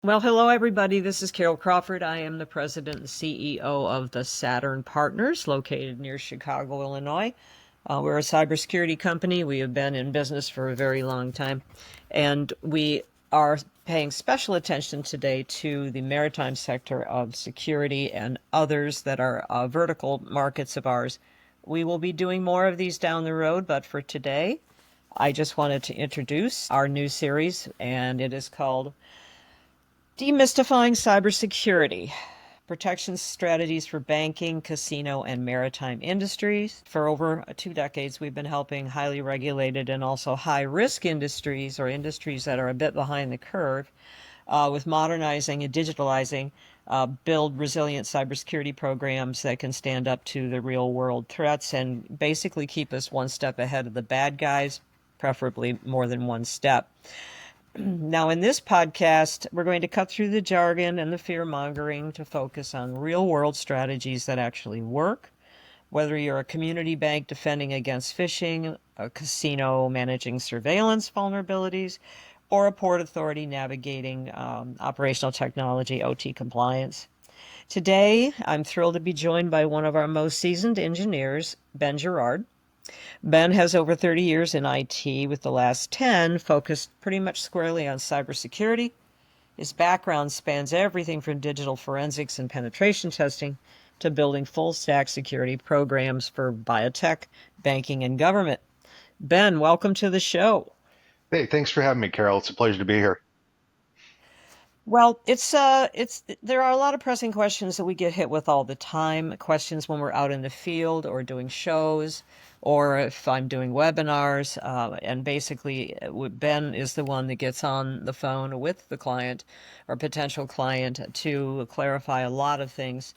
Well, hello, everybody. This is Carole Crawford. I am the president and CEO of the Saturn Partners, located near Chicago, Illinois. We're a cybersecurity company. We have been in business for a very long time, and we are paying special attention today to the maritime sector of security and others that are vertical markets of ours. We will be doing more of these down the road, but for today, I just wanted to introduce our new series, and it is called Demystifying Cybersecurity, Protection Strategies for Banking, Casino, and Maritime Industries. For over 2 decades, we've been helping highly regulated and also high-risk industries, or industries that are a bit behind the curve, with modernizing and digitalizing, build resilient cybersecurity programs that can stand up to the real-world threats and basically keep us one step ahead of the bad guys, preferably more than one step. Now, in this podcast, we're going to cut through the jargon and the fear mongering to focus on real world strategies that actually work. Whether you're a community bank defending against phishing, a casino managing surveillance vulnerabilities, or a port authority navigating operational technology OT compliance. Today, I'm thrilled to be joined by one of our most seasoned engineers, Ben Guerard. Ben has over 30 years in IT, with the last 10 focused pretty much squarely on cybersecurity. His background spans everything from digital forensics and penetration testing to building full stack security programs for biotech, banking, and government. Ben, welcome to the show. Hey, thanks for having me, Carol. It's a pleasure to be here. Well, there are a lot of pressing questions that we get hit with all the time. Questions when we're out in the field or doing shows, or if I'm doing webinars. And basically, Ben is the one that gets on the phone with the client or potential client to clarify a lot of things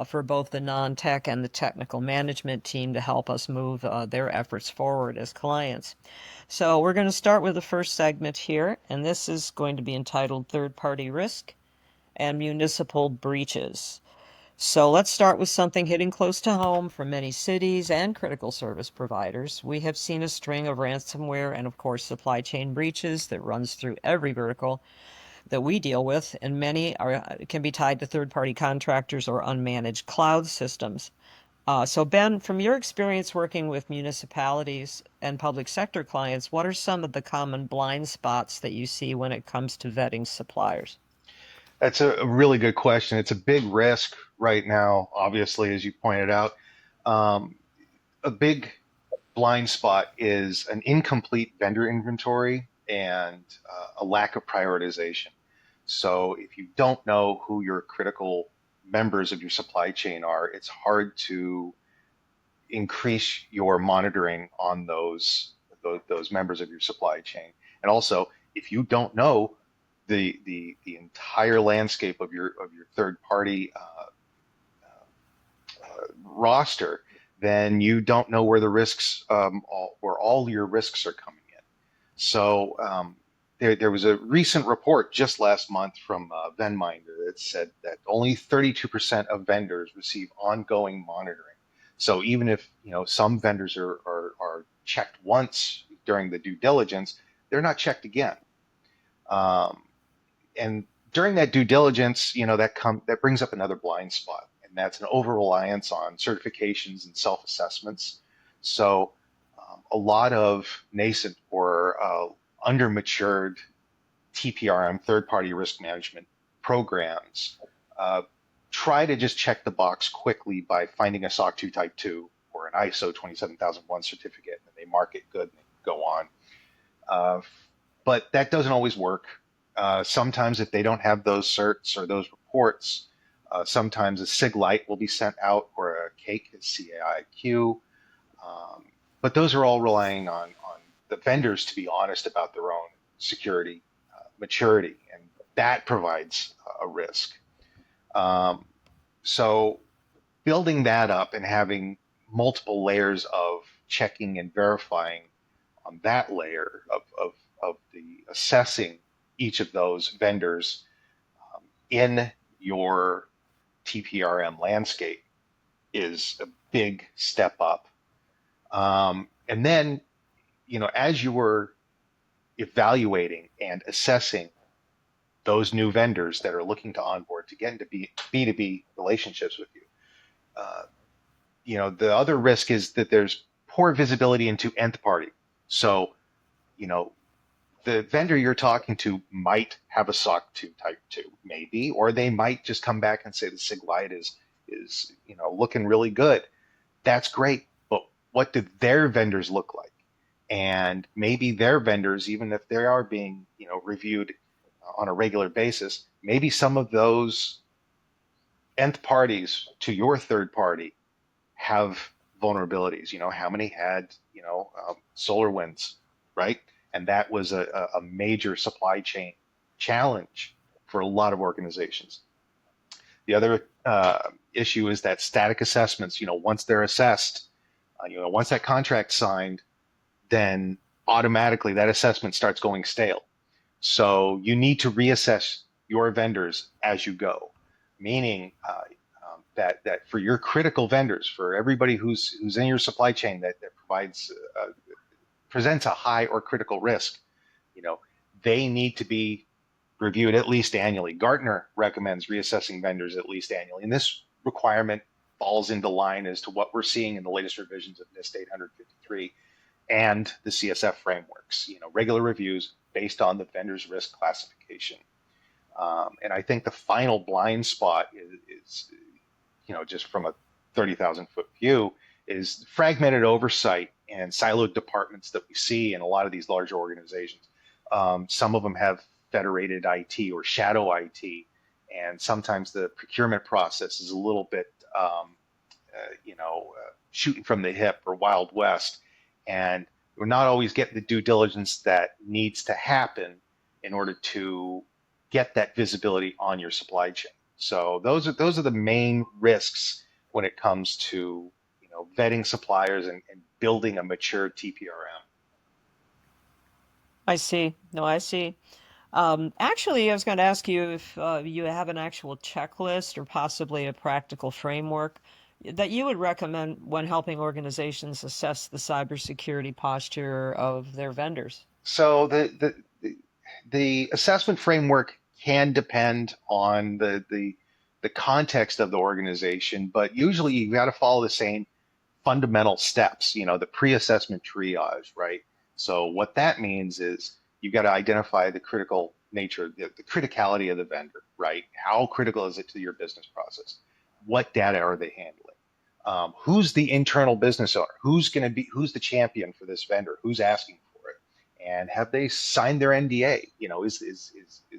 for both the non-tech and the technical management team to help us move their efforts forward as clients. So we're going to start with the first segment here, and this is going to be entitled Third-Party Risk and Municipal Breaches. So let's start with something hitting close to home for many cities and critical service providers. We have seen a string of ransomware and, of course, supply chain breaches that runs through every vertical that we deal with, and many can be tied to third-party contractors or unmanaged cloud systems. So Ben, from your experience working with municipalities and public sector clients, what are some of the common blind spots that you see when it comes to vetting suppliers? That's a really good question. It's a big risk right now, obviously, as you pointed out. Um, a big blind spot is an incomplete vendor inventory and a lack of prioritization. So if you don't know who your critical members of your supply chain are, it's hard to increase your monitoring on those members of your supply chain. And also, if you don't know the entire landscape of your third party roster, then you don't know where the risks where all your risks are coming in. So there was a recent report just last month from Venminder that said that only 32% of vendors receive ongoing monitoring. So even if some vendors are checked once during the due diligence, they're not checked again. Um, and during that due diligence, that brings up another blind spot, and that's an over reliance on certifications and self assessments. So a lot of nascent or under matured TPRM, third party risk management programs, uh, try to just check the box quickly by finding a SOC 2 Type 2 or an ISO 27001 certificate, and they mark it good and go on. Uh, but that doesn't always work. Sometimes, if they don't have those certs or those reports, sometimes a SIG light will be sent out or a CAIQ, CAIQ. Um, but those are all relying on the vendors to be honest about their own security maturity, and that provides a risk. Um, so building that up and having multiple layers of checking and verifying on that layer of the assessing each of those vendors in your TPRM landscape is a big step up. And then, as you were evaluating and assessing those new vendors that are looking to onboard to get into B2B relationships with you. Uh, the other risk is that there's poor visibility into nth party. So, you know, the vendor you're talking to might have a SOC 2 type 2, maybe, or they might just come back and say the SIG light is looking really good. That's great, but what do their vendors look like? And maybe their vendors, even if they are being reviewed on a regular basis, maybe some of those nth parties to your third party have vulnerabilities. How many had solar winds, right? And that was a major supply chain challenge for a lot of organizations. The other issue is that static assessments. Once they're assessed, once that contract's signed, then automatically that assessment starts going stale. So you need to reassess your vendors as you go, meaning that for your critical vendors, for everybody who's in your supply chain that presents a high or critical risk, you know, they need to be reviewed at least annually. Gartner recommends reassessing vendors at least annually, and this requirement falls into line as to what we're seeing in the latest revisions of NIST 853 and the CSF frameworks. Regular reviews based on the vendor's risk classification. And I think the final blind spot is just from a 30,000 foot view, is fragmented oversight and siloed departments that we see in a lot of these larger organizations. Some of them have federated IT or shadow IT, and sometimes the procurement process is a little bit, shooting from the hip or Wild West, and we're not always getting the due diligence that needs to happen in order to get that visibility on your supply chain. So those are the main risks when it comes to vetting suppliers and building a mature TPRM. I see. No, I see. Actually, I was going to ask you if you have an actual checklist or possibly a practical framework that you would recommend when helping organizations assess the cybersecurity posture of their vendors. So the assessment framework can depend on the context of the organization, but usually you've got to follow the same fundamental steps, the pre-assessment triage, right? So what that means is you've got to identify the critical nature, the criticality of the vendor, right? How critical is it to your business process? What data are they handling? Who's the internal business owner? Who's the champion for this vendor? Who's asking for it? And have they signed their NDA? Is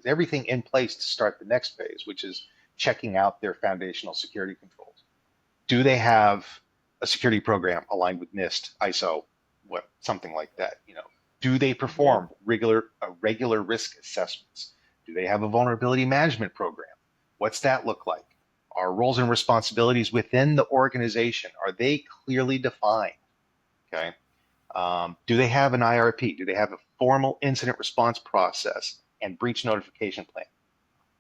everything in place to start the next phase, which is checking out their foundational security controls? Do they have a security program aligned with NIST, ISO, something like that? Do they perform regular risk assessments? Do they have a vulnerability management program? What's that look like? Are roles and responsibilities within the organization, are they clearly defined? Okay. Do they have an IRP? Do they have a formal incident response process and breach notification plan?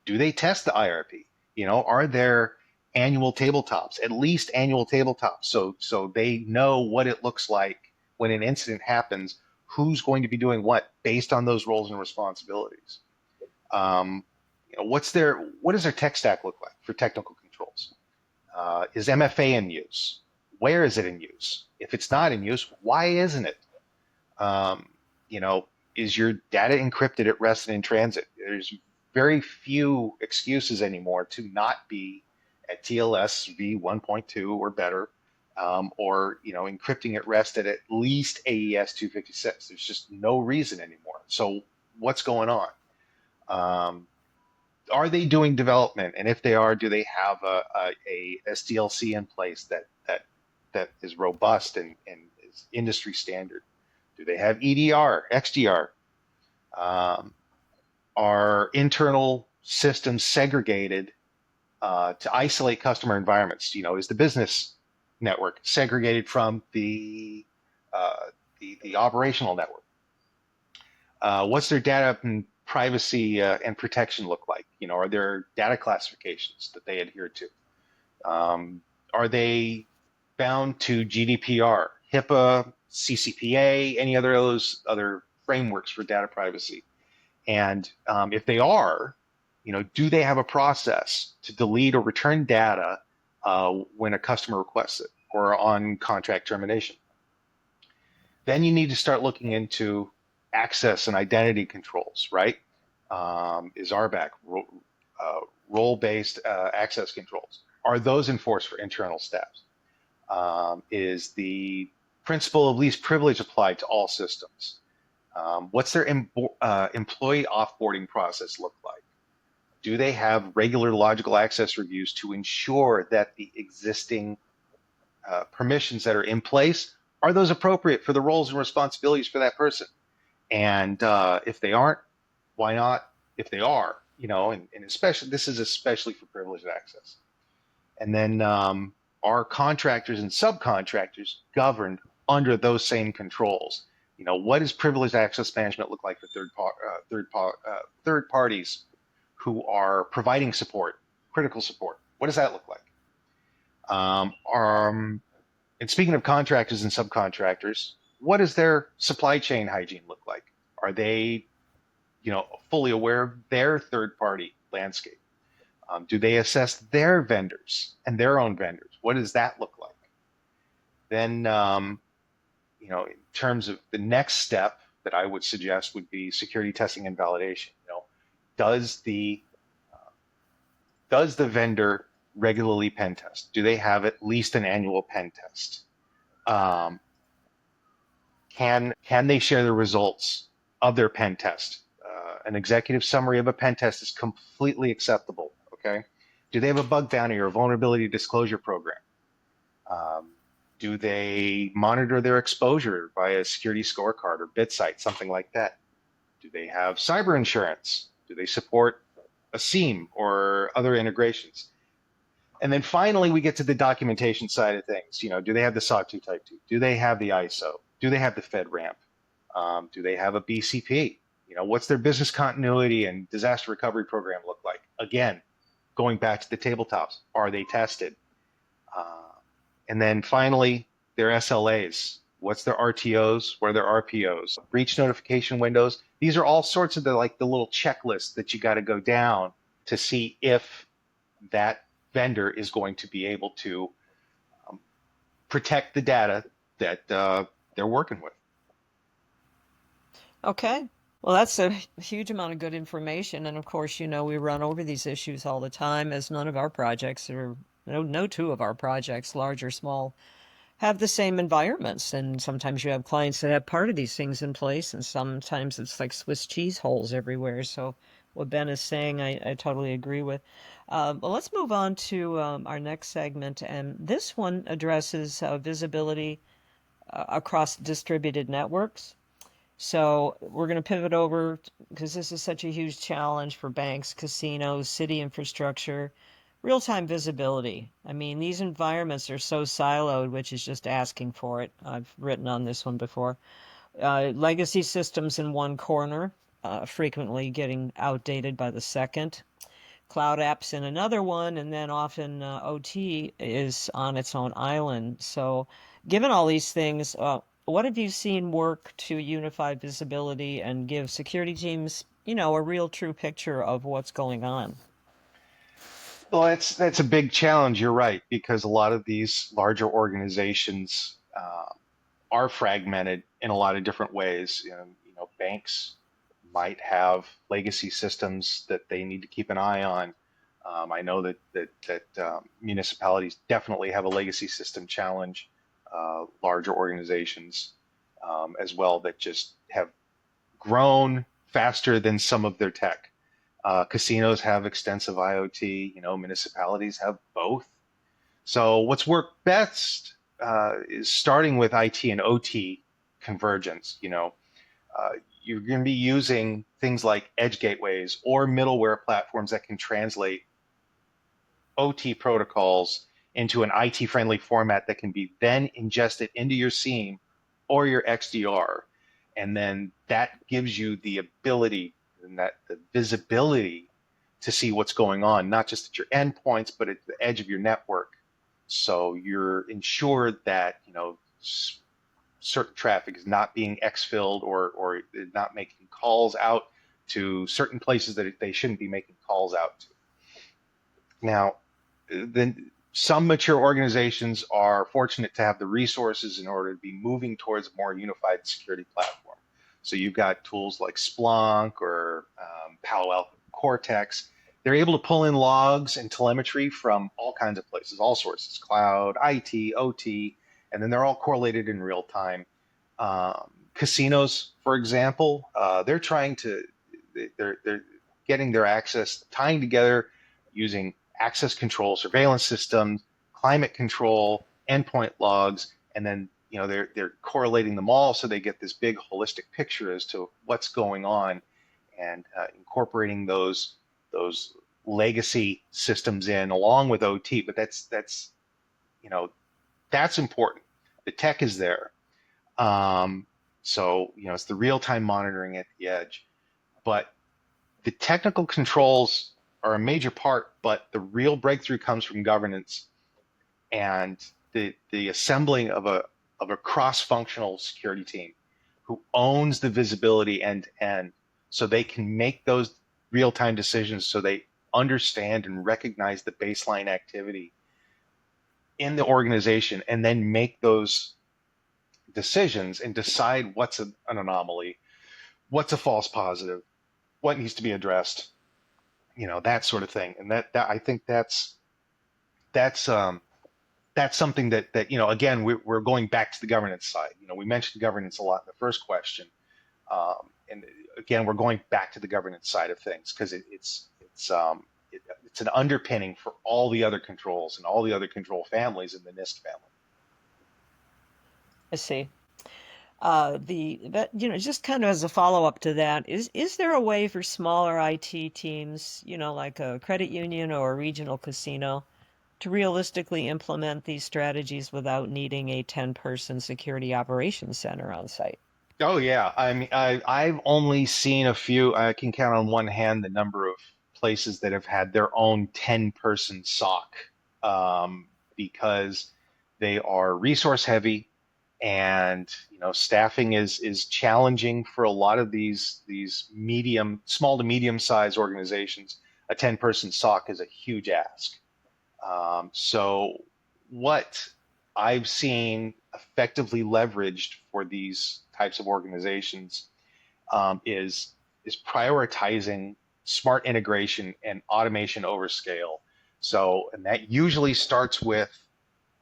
Do they test the IRP? Are there annual tabletops, at least annual tabletops, so they know what it looks like when an incident happens, who's going to be doing what based on those roles and responsibilities? What does their tech stack look like for technical controls? Is MFA in use? Where is it in use? If it's not in use, why isn't it? Um, is your data encrypted at rest and in transit? There's very few excuses anymore to not be at TLS v1.2 or better, or encrypting at rest at least AES 256. There's just no reason anymore. So what's going on? Are they doing development? And if they are, do they have a SDLC in place that is robust and is industry standard? Do they have EDR, XDR? Are internal systems segregated to isolate customer environments? Is the business network segregated from the operational network? What's their data and privacy and protection look like? Are there data classifications that they adhere to? Are they bound to GDPR, HIPAA, CCPA, any other frameworks for data privacy? And if they are, Do they have a process to delete or return data when a customer requests it or on contract termination? Then you need to start looking into access and identity controls, right? Is RBAC role-based access controls? Are those enforced for internal staff? Is the principle of least privilege applied to all systems? What's their employee offboarding process look like? Do they have regular logical access reviews to ensure that the existing permissions that are in place are those appropriate for the roles and responsibilities for that person? And if they aren't, why not? If they are, and especially this is especially for privileged access. And then are contractors and subcontractors governed under those same controls? What does privileged access management look like for third parties who are providing support, critical support? What does that look like? And speaking of contractors and subcontractors, what does their supply chain hygiene look like? Are they, fully aware of their third-party landscape? Do they assess their vendors and their own vendors? What does that look like? Then, in terms of the next step that I would suggest would be security testing and validation. Does the vendor regularly pen test? Do they have at least an annual pen test? Can they share the results of their pen test? An executive summary of a pen test is completely acceptable. Okay. Do they have a bug bounty or a vulnerability disclosure program? Do they monitor their exposure via a security scorecard or BitSight, something like that? Do they have cyber insurance? Do they support a SIEM or other integrations? And then finally, we get to the documentation side of things. Do they have the SOC 2 Type 2? Do they have the ISO? Do they have the FedRAMP? Do they have a BCP? What's their business continuity and disaster recovery program look like? Again, going back to the tabletops, are they tested? And then finally, their SLAs. What's their RTOs? What are their RPOs? Breach notification windows. These are all sorts of the little checklists that you got to go down to see if that vendor is going to be able to protect the data that they're working with. Okay. Well, that's a huge amount of good information. And of course, we run over these issues all the time, as none of our projects, or no two of our projects, large or small, have the same environments. And sometimes you have clients that have part of these things in place, and sometimes it's like Swiss cheese holes everywhere. So what Ben is saying, I totally agree with. Well, let's move on to our next segment. And this one addresses visibility across distributed networks. So we're going to pivot over because this is such a huge challenge for banks, casinos, city infrastructure, real-time visibility. I mean, these environments are so siloed, which is just asking for it. I've written on this one before. Legacy systems in one corner, frequently getting outdated by the second. Cloud apps in another one, and then often OT is on its own island. So, given all these things, what have you seen work to unify visibility and give security teams, a real true picture of what's going on? Well, that's a big challenge. You're right, because a lot of these larger organizations are fragmented in a lot of different ways. Banks might have legacy systems that they need to keep an eye on. I know that municipalities definitely have a legacy system challenge. Larger organizations as well that just have grown faster than some of their tech. Casinos have extensive IoT. Municipalities have both. So what's worked best is starting with IT and OT convergence. You're going to be using things like edge gateways or middleware platforms that can translate OT protocols into an IT-friendly format that can be then ingested into your SIEM or your XDR. And then that gives you the ability and the visibility to see what's going on, not just at your endpoints, but at the edge of your network. So you're ensured that, certain traffic is not being exfilled or not making calls out to certain places that they shouldn't be making calls out to. Now, then some mature organizations are fortunate to have the resources in order to be moving towards a more unified security platform. So you've got tools like Splunk or Palo Alto Cortex. They're able to pull in logs and telemetry from all kinds of places, all sources, cloud, IT, OT, and then they're all correlated in real time. Casinos, for example, they're getting their access, tying together using access control, surveillance systems, climate control, endpoint logs, and then they're correlating them all so they get this big holistic picture as to what's going on, and incorporating those legacy systems in along with OT. But that's important. The tech is there. So it's the real time monitoring at the edge, but the technical controls are a major part, but the real breakthrough comes from governance and the assembling of a cross-functional security team who owns the visibility end to end, so they can make those real-time decisions, so they understand and recognize the baseline activity in the organization, and then make those decisions and decide what's an anomaly, what's a false positive, what needs to be addressed, that sort of thing. And that I think that's something that again, we're going back to the governance side. We mentioned governance a lot in the first question, and again, we're going back to the governance side of things because it's an underpinning for all the other controls and all the other control families in the NIST family. I see. Just kind of as a follow-up to that, is there a way for smaller IT teams, like a credit union or a regional casino, to realistically implement these strategies without needing a 10-person security operations center on site? Oh yeah, I mean, I've only seen a few. I can count on one hand the number of places that have had their own 10-person SOC, because they are resource heavy, and staffing is challenging for a lot of these small to medium sized organizations. A 10-person SOC is a huge ask. So what I've seen effectively leveraged for these types of organizations, is prioritizing smart integration and automation over scale. So, and that usually starts with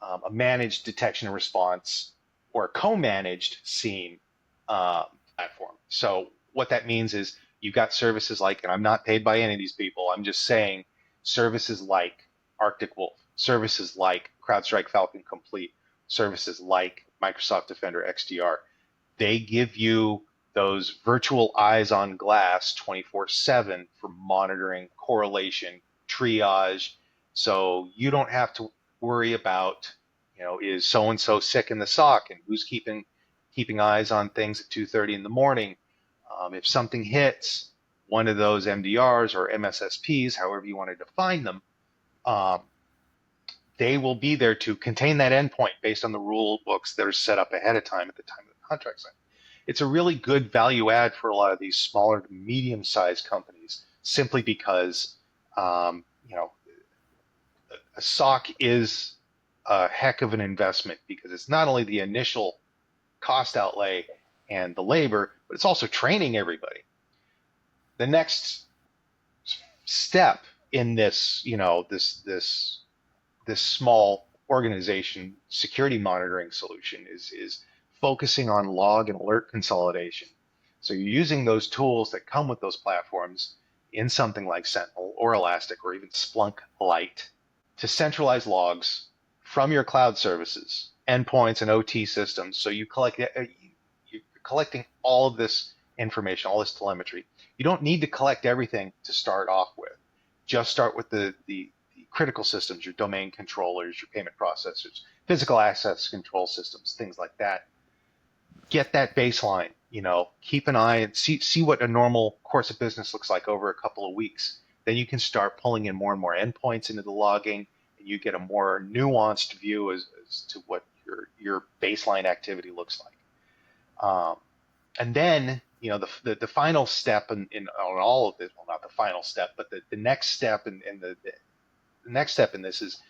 a managed detection and response or a co-managed SIEM platform. So what that means is you've got services like, and I'm not paid by any of these people, I'm just saying services like Arctic Wolf, services like CrowdStrike Falcon Complete, services like Microsoft Defender XDR. They give you those virtual eyes on glass 24/7 for monitoring, correlation, triage. So you don't have to worry about, is so and so sick in the SOC and who's keeping eyes on things at 2:30 in the morning. If something hits one of those MDRs or MSSPs, however you want to define them, um, they will be there to contain that endpoint based on the rule books that are set up ahead of time at the time of the contract sign. It's a really good value add for a lot of these smaller to medium sized companies, simply because a SOC is a heck of an investment, because it's not only the initial cost outlay and the labor, but it's also training everybody. The next step in this, this small organization security monitoring solution is focusing on log and alert consolidation. So you're using those tools that come with those platforms in something like Sentinel or Elastic or even Splunk Lite to centralize logs from your cloud services, endpoints, and OT systems. So you're collecting all of this information, all this telemetry. You don't need to collect everything to start off with. Just start with the critical systems, your domain controllers, your payment processors, physical access control systems, things like that. Get that baseline, keep an eye and see what a normal course of business looks like over a couple of weeks. Then you can start pulling in more and more endpoints into the logging, and you get a more nuanced view as to what your baseline activity looks like. And then the final step in on all of this, well, not the final step, but the next step and the next step in this is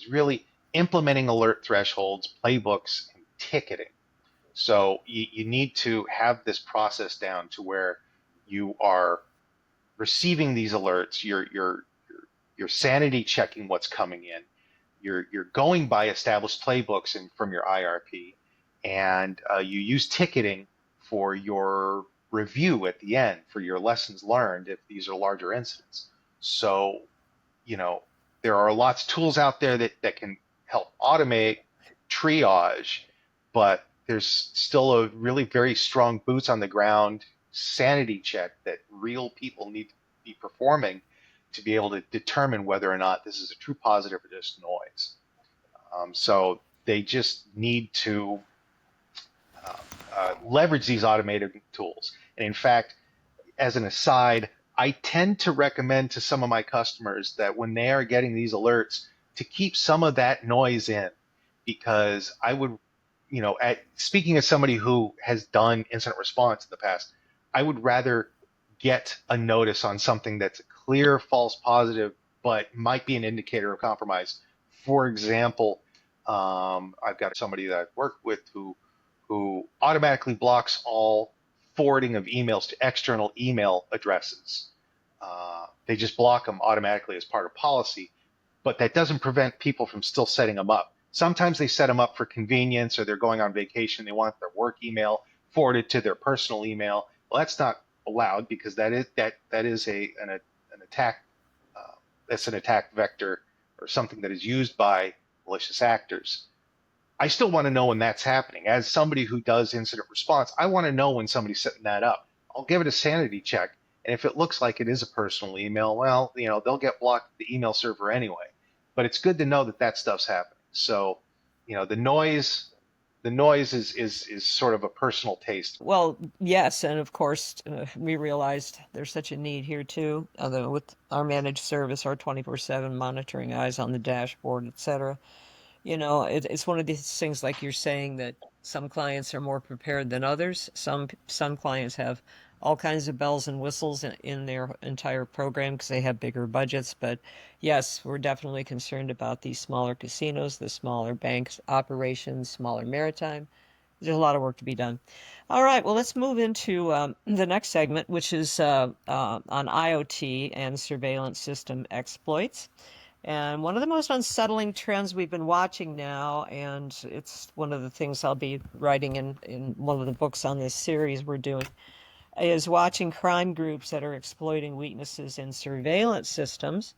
really implementing alert thresholds, playbooks, and ticketing. So you need to have this process down to where you are receiving these alerts, you're sanity checking what's coming in, you're going by established playbooks and from your IRP, and you use ticketing for your review at the end for your lessons learned if these are larger incidents. So you know, there are lots of tools out there that can help automate triage, but there's still a really very strong boots on the ground sanity check that real people need to be performing to be able to determine whether or not this is a true positive or just noise. So they just need to leverage these automated tools. And in fact, as an aside, I tend to recommend to some of my customers that when they are getting these alerts to keep some of that noise in, because I would, speaking as somebody who has done incident response in the past, I would rather get a notice on something that's a clear false positive, but might be an indicator of compromise. For example, I've got somebody that I've worked with who automatically blocks all forwarding of emails to external email addresses. They just block them automatically as part of policy, but that doesn't prevent people from still setting them up. Sometimes they set them up for convenience, or they're going on vacation. They want their work email forwarded to their personal email. Well, that's not allowed because that is an attack. That's an attack vector or something that is used by malicious actors. I still want to know when that's happening. As somebody who does incident response, I want to know when somebody's setting that up. I'll give it a sanity check, and if it looks like it is a personal email, well, they'll get blocked at the email server anyway. But it's good to know that that stuff's happening. So, the noise is sort of a personal taste. Well, yes, and of course, we realized there's such a need here too. Although with our managed service, our 24/7 monitoring, eyes on the dashboard, etc. It's one of these things like you're saying that some clients are more prepared than others. Some clients have all kinds of bells and whistles in their entire program because they have bigger budgets. But yes, we're definitely concerned about these smaller casinos, the smaller banks operations, smaller maritime. There's a lot of work to be done. All right, well, let's move into the next segment, which is on IoT and surveillance system exploits. And one of the most unsettling trends we've been watching now, and it's one of the things I'll be writing in one of the books on this series we're doing, is watching crime groups that are exploiting weaknesses in surveillance systems,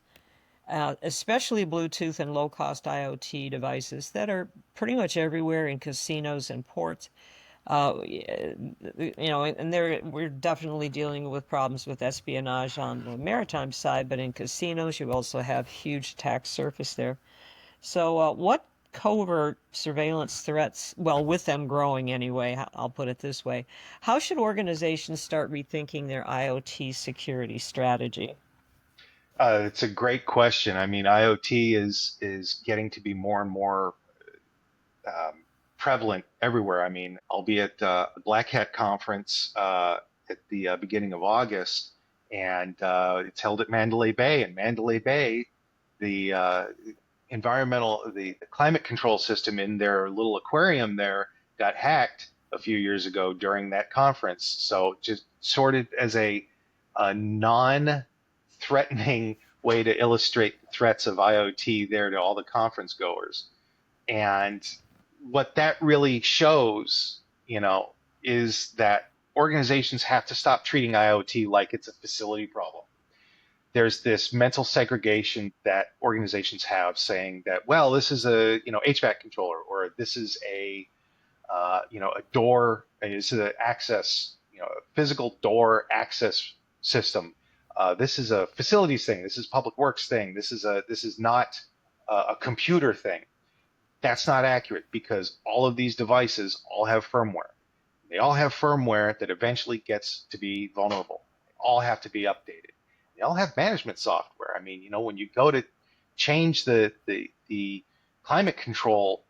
especially Bluetooth and low-cost IoT devices that are pretty much everywhere in casinos and ports. And we're definitely dealing with problems with espionage on the maritime side, but in casinos, you also have huge attack surface there. So, what covert surveillance threats, well, with them growing anyway, I'll put it this way, how should organizations start rethinking their IoT security strategy? It's a great question. I mean, IoT is getting to be more and more prevalent everywhere. I mean, I'll be at the Black Hat conference at the beginning of August, and it's held at Mandalay Bay. And Mandalay Bay, the the climate control system in their little aquarium there got hacked a few years ago during that conference. So just sorted as a non-threatening way to illustrate the threats of IoT there to all the conference goers. And what that really shows, is that organizations have to stop treating IoT like it's a facility problem. There's this mental segregation that organizations have saying that, well, this is a HVAC controller, or this is a door, this is an access, a physical door access system. This is a facilities thing. This is public works thing. This is not a computer thing. That's not accurate because all of these devices all have firmware. They all have firmware that eventually gets to be vulnerable. They all have to be updated. They all have management software. I mean, when you go to change the climate control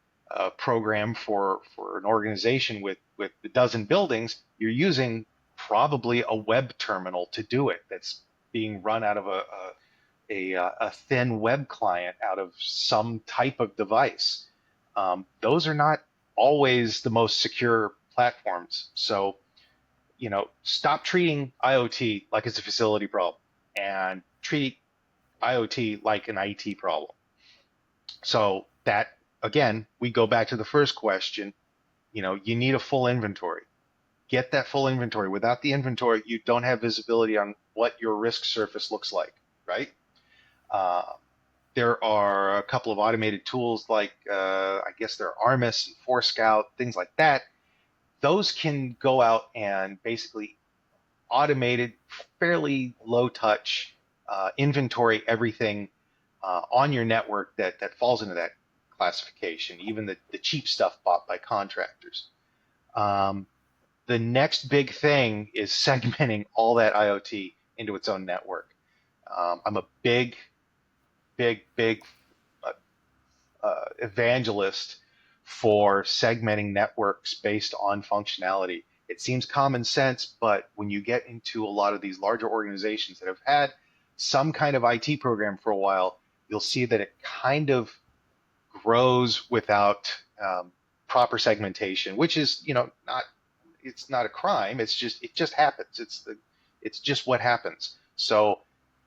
program for an organization with a dozen buildings, you're using probably a web terminal to do it that's being run out of a thin web client out of some type of device. Those are not always the most secure platforms. So, stop treating IoT like it's a facility problem and treat IoT like an IT problem. So that, again, we go back to the first question. You need a full inventory. Get that full inventory. Without the inventory, you don't have visibility on what your risk surface looks like, right? Uh, there are a couple of automated tools like, I guess they're Armis and Forescout, things like that. Those can go out and basically automated, fairly low touch, inventory everything on your network that falls into that classification, even the cheap stuff bought by contractors. Um, the next big thing is segmenting all that IoT into its own network. I'm a big uh, evangelist for segmenting networks based on functionality. It seems common sense, but when you get into a lot of these larger organizations that have had some kind of IT program for a while, you'll see that it kind of grows without proper segmentation, which is, not, it's not a crime. It just happens. It's just what happens. So,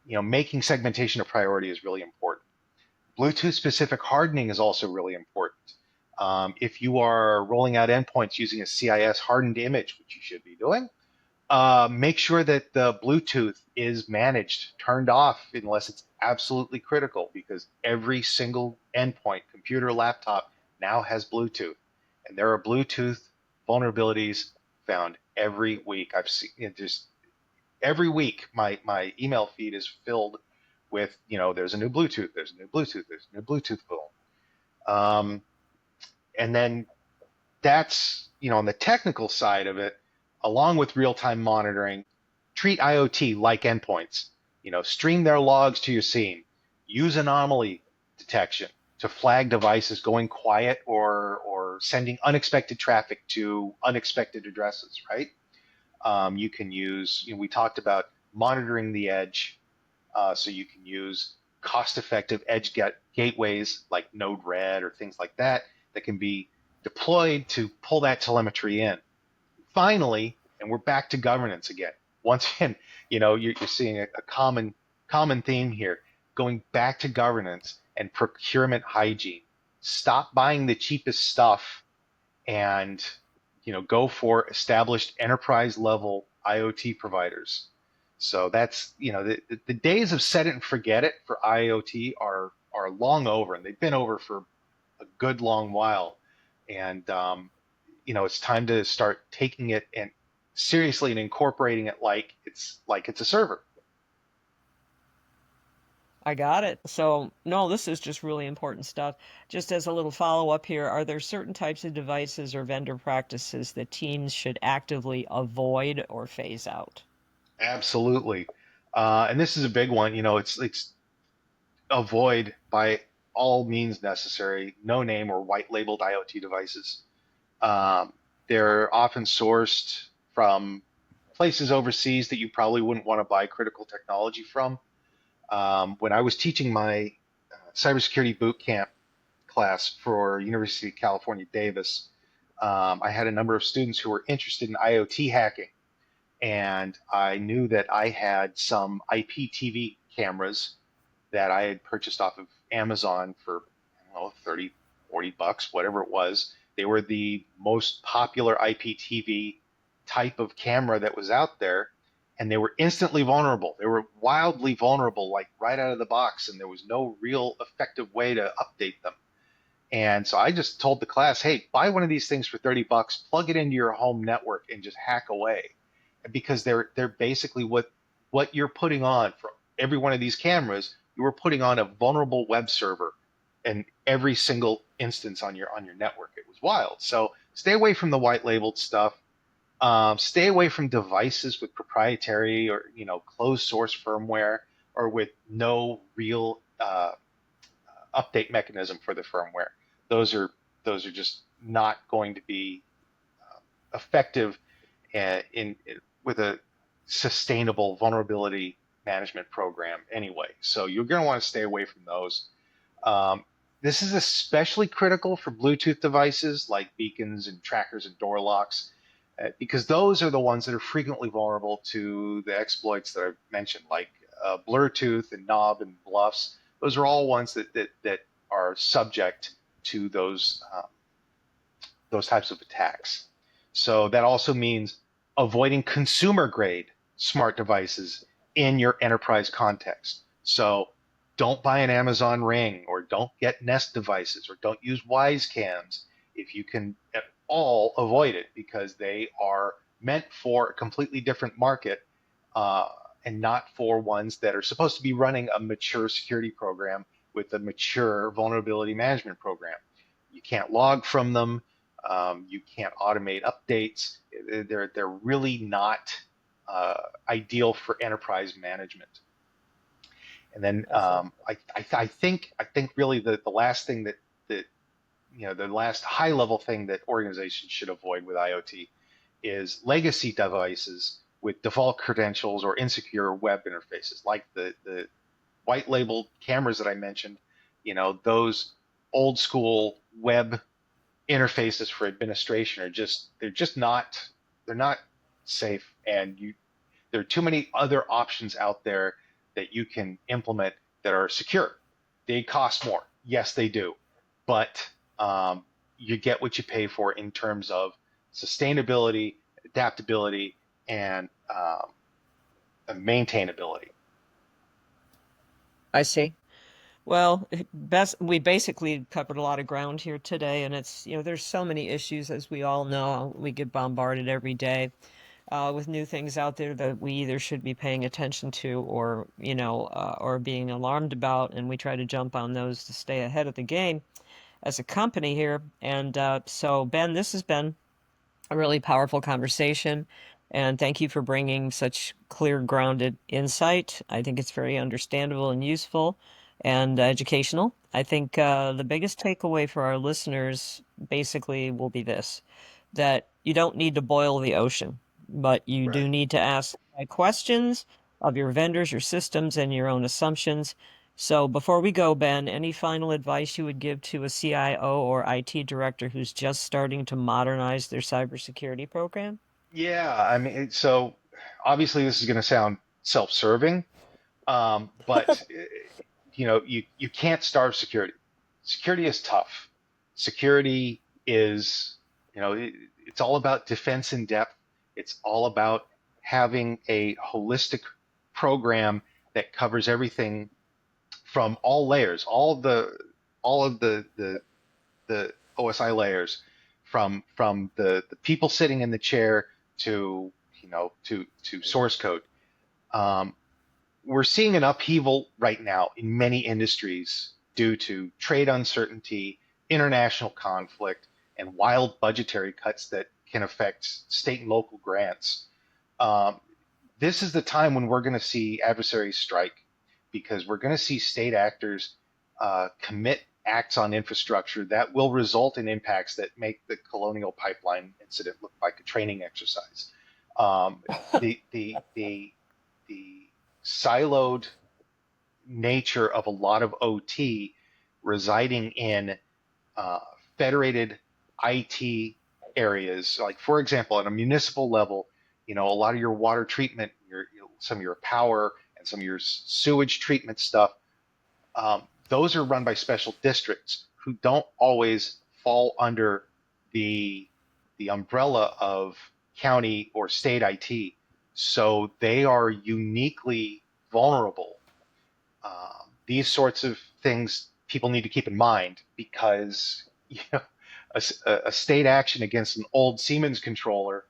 making segmentation a priority is really important. Bluetooth specific hardening is also really important. If you are rolling out endpoints using a CIS hardened image, which you should be doing, make sure that the Bluetooth is managed, turned off unless it's absolutely critical, because every single endpoint, computer, laptop, now has Bluetooth. And there are Bluetooth vulnerabilities found every week. I've seen just every week my email feed is filled with, there's a new Bluetooth, there's a new Bluetooth, there's a new Bluetooth phone. And then that's, on the technical side of it, along with real-time monitoring, treat IoT like endpoints. Stream their logs to your SIEM. Use anomaly detection to flag devices going quiet or sending unexpected traffic to unexpected addresses, right? You can use, we talked about monitoring the edge, so you can use cost-effective edge gateways like Node-RED or things like that that can be deployed to pull that telemetry in. Finally, and we're back to governance again. Once again, you're seeing a common theme here, going back to governance and procurement hygiene. Stop buying the cheapest stuff and go for established enterprise level IoT providers. So that's, the days of set it and forget it for IoT are long over, and they've been over for a good long while. And it's time to start taking it and seriously and incorporating it like it's a server. I got it. So, no, this is just really important stuff. Just as a little follow-up here, are there certain types of devices or vendor practices that teams should actively avoid or phase out? Absolutely. And this is a big one. It's avoid by all means necessary no name or white labeled IoT devices. Um, they're often sourced from places overseas that you probably wouldn't want to buy critical technology from. When I was teaching my cybersecurity boot camp class for University of California, Davis, I had a number of students who were interested in IoT hacking, and I knew that I had some IPTV cameras that I had purchased off of Amazon for, I don't know, 30, 40 bucks, whatever it was. They were the most popular IPTV type of camera that was out there, and they were instantly vulnerable. They were wildly vulnerable, like right out of the box, and there was no real effective way to update them. And so I just told the class, hey, buy one of these things for 30 bucks, plug it into your home network, and just hack away. Because they're basically what you're putting on for every one of these cameras, you were putting on a vulnerable web server in every single instance on your network. It was wild. So stay away from the white labeled stuff. Stay away from devices with proprietary or closed source firmware or with no real update mechanism for the firmware. Those are just not going to be effective in with a sustainable vulnerability management program anyway. So you're going to want to stay away from those. Um, this is especially critical for Bluetooth devices like beacons and trackers and door locks, because those are the ones that are frequently vulnerable to the exploits that I've mentioned, like Bluetooth and knob and bluffs. Those are all ones that are subject to those types of attacks. So that also means avoiding consumer grade smart devices in your enterprise context. So don't buy an Amazon Ring, or don't get Nest devices, or don't use Wise cams if you can at all avoid it, because they are meant for a completely different market, uh, and not for ones that are supposed to be running a mature security program with a mature vulnerability management program. You can't log from them. You can't automate updates. They're really not ideal for enterprise management. And then I see. I think really the last thing that the last high level thing that organizations should avoid with IoT is legacy devices with default credentials or insecure web interfaces, like the white labeled cameras that I mentioned. Those old school web interfaces for administration are they're not safe, and there are too many other options out there that you can implement that are secure. They cost more, yes they do, but you get what you pay for in terms of sustainability, adaptability, and maintainability. I see. Well, we basically covered a lot of ground here today, and there's so many issues, as we all know. We get bombarded every day with new things out there that we either should be paying attention to, or being alarmed about, and we try to jump on those to stay ahead of the game as a company here. And so, Ben, this has been a really powerful conversation. And thank you for bringing such clear, grounded insight. I think it's very understandable and useful and educational. I think the biggest takeaway for our listeners basically will be this: that you don't need to boil the ocean, but you Right. do need to ask questions of your vendors, your systems, and your own assumptions. So before we go, Ben, any final advice you would give to a CIO or IT director who's just starting to modernize their cybersecurity program? Yeah, I mean, so obviously this is going to sound self-serving, but you can't starve security. Security is tough. Security is, it's all about defense in depth. It's all about having a holistic program that covers everything from all layers, all of the OSI layers, from the people sitting in the chair to to source code. Um, we're seeing an upheaval right now in many industries due to trade uncertainty, international conflict, and wild budgetary cuts that can affect state and local grants. Um, this is the time when we're going to see adversaries strike, because we're going to see state actors commit acts on infrastructure that will result in impacts that make the Colonial Pipeline incident look like a training exercise. Um, the siloed nature of a lot of OT residing in uh, federated IT areas. Like, for example, at a municipal level, a lot of your water treatment, some of your power, and some of your sewage treatment stuff, those are run by special districts who don't always fall under the the umbrella of county or state IT. So they are uniquely vulnerable. These sorts of things people need to keep in mind, because a, a state action against an old Siemens controller,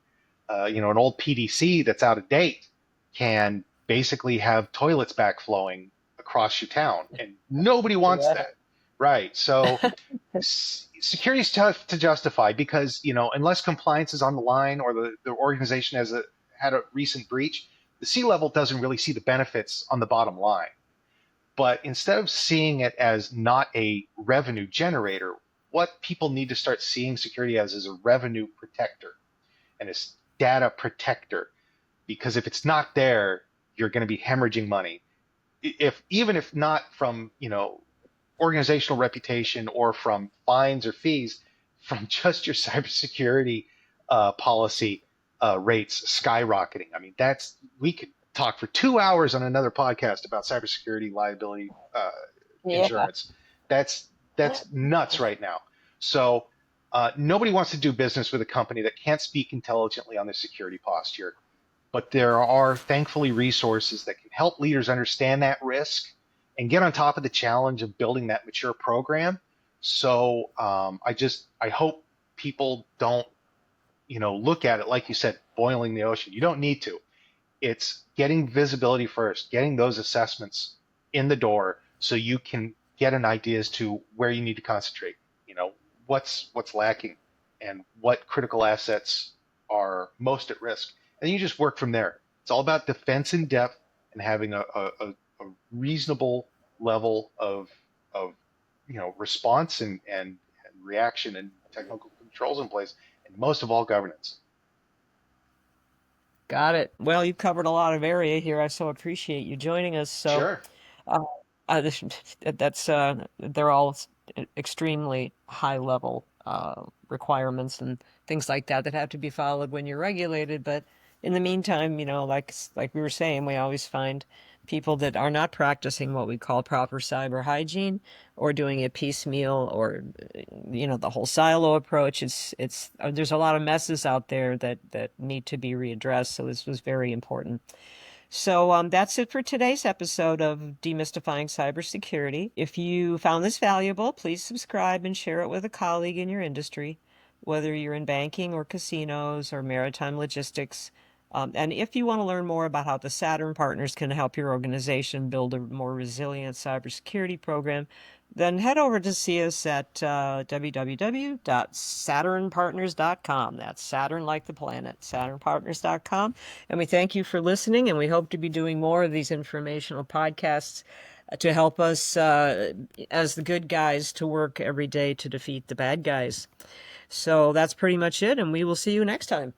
an old PDC that's out of date, can basically have toilets backflowing across your town, and nobody wants Yeah. that, right? So security is tough to justify, because unless compliance is on the line, or the organization had a recent breach, the C level doesn't really see the benefits on the bottom line. But instead of seeing it as not a revenue generator, what people need to start seeing security as is a revenue protector and a data protector. because if it's not there, you're going to be hemorrhaging money. If even if not from organizational reputation or from fines or fees, from just your cybersecurity policy rates skyrocketing. I mean, we could talk for 2 hours on another podcast about cybersecurity liability Yeah. insurance. That's that's nuts right now. So nobody wants to do business with a company that can't speak intelligently on their security posture. But there are thankfully resources that can help leaders understand that risk and get on top of the challenge of building that mature program. So I hope people don't look at it like you said, boiling the ocean. You don't need to. It's getting visibility first, getting those assessments in the door so you can get an idea as to where you need to concentrate. You know, what's lacking and what critical assets are most at risk. And you just work from there. It's all about defense in depth and having a reasonable level of response and reaction and technical controls in place, and most of all governance. Got it. Well, you've covered a lot of area here. I so appreciate you joining us. So, Sure. uh, this, they're all extremely high level requirements and things like that that have to be followed when you're regulated. But in the meantime, like we were saying, we always find people that are not practicing what we call proper cyber hygiene or doing it piecemeal or the whole silo approach. It's there's a lot of messes out there that need to be readdressed. So this was very important. So that's it for today's episode of Demystifying Cybersecurity. If you found this valuable, please subscribe and share it with a colleague in your industry, whether you're in banking or casinos or maritime logistics. And if you want to learn more about how the Saturn Partners can help your organization build a more resilient cybersecurity program, then head over to see us at www.saturnpartners.com. That's Saturn like the planet, saturnpartners.com. And we thank you for listening, and we hope to be doing more of these informational podcasts to help us, as the good guys, to work every day to defeat the bad guys. So that's pretty much it, and we will see you next time.